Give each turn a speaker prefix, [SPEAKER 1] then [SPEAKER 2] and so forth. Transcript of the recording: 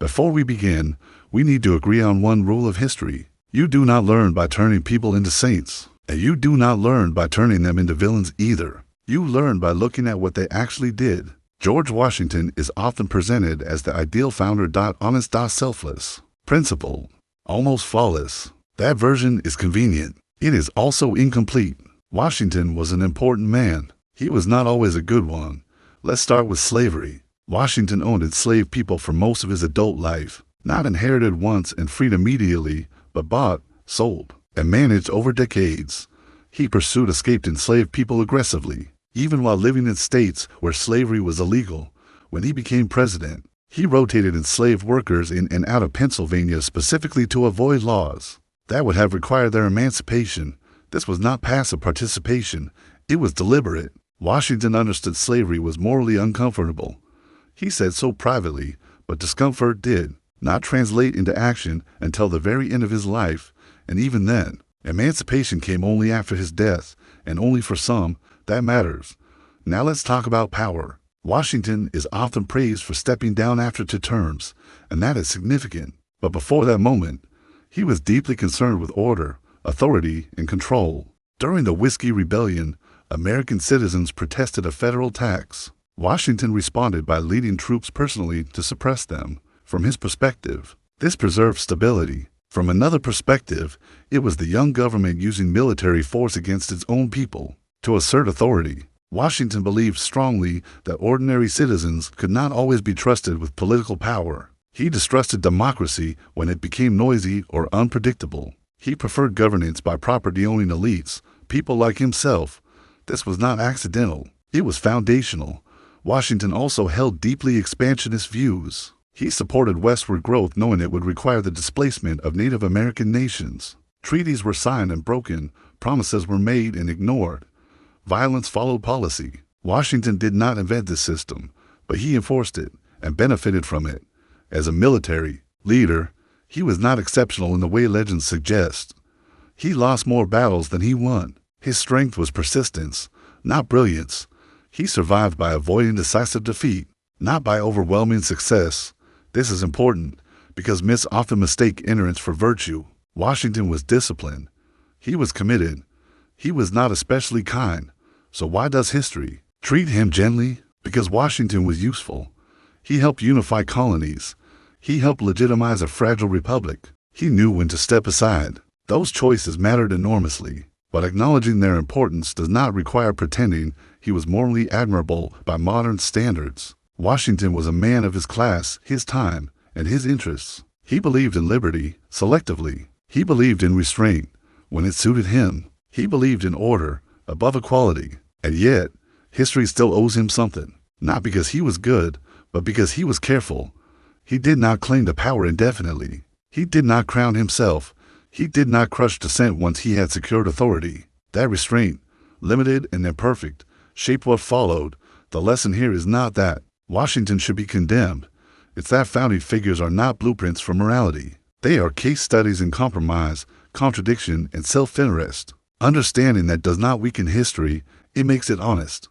[SPEAKER 1] Before we begin, we need to agree on one rule of history. You do not learn by turning people into saints, and you do not learn by turning them into villains either. You learn by looking at what they actually did. George Washington is often presented as the ideal founder. Honest, selfless, principled, almost flawless. That version is convenient. It is also incomplete. Washington was an important man. He was not always a good one. Let's start with slavery. Washington owned enslaved people for most of his adult life, not inherited once and freed immediately, but bought, sold, and managed over decades. He pursued escaped enslaved people aggressively, even while living in states where slavery was illegal. When he became president, he rotated enslaved workers in and out of Pennsylvania specifically to avoid laws that would have required their emancipation. This was not passive participation, it was deliberate. Washington understood slavery was morally uncomfortable. He said so privately, but discomfort did not translate into action until the very end of his life, and even then, emancipation came only after his death, and only for some. That matters. Now let's talk about power. Washington is often praised for stepping down after 2 terms, and that is significant. But before that moment, he was deeply concerned with order, authority, and control. During the Whiskey Rebellion, American citizens protested a federal tax. Washington responded by leading troops personally to suppress them. From his perspective, this preserved stability. From another perspective, it was the young government using military force against its own people to assert authority. Washington believed strongly that ordinary citizens could not always be trusted with political power. He distrusted democracy when it became noisy or unpredictable. He preferred governance by property-owning elites, people like himself. This was not accidental. It was foundational. Washington also held deeply expansionist views. He supported westward growth knowing it would require the displacement of Native American nations. Treaties were signed and broken, promises were made and ignored. Violence followed policy. Washington did not invent this system, but he enforced it and benefited from it. As a military leader, he was not exceptional in the way legends suggest. He lost more battles than he won. His strength was persistence, not brilliance. He survived by avoiding decisive defeat, not by overwhelming success. This is important because myths often mistake ignorance for virtue. Washington was disciplined. He was committed. He was not especially kind. So why does history treat him gently? Because Washington was useful. He helped unify colonies. He helped legitimize a fragile republic. He knew when to step aside. Those choices mattered enormously, but acknowledging their importance does not require pretending he was morally admirable by modern standards. Washington was a man of his class, his time, and his interests. He believed in liberty, selectively. He believed in restraint, when it suited him. He believed in order, above equality. And yet, history still owes him something. Not because he was good, but because he was careful. He did not cling to power indefinitely. He did not crown himself. He did not crush dissent once he had secured authority. That restraint, limited and imperfect, shaped what followed. The lesson here is not that Washington should be condemned. It's that founding figures are not blueprints for morality. They are case studies in compromise, contradiction, and self-interest. Understanding that does not weaken history, it makes it honest.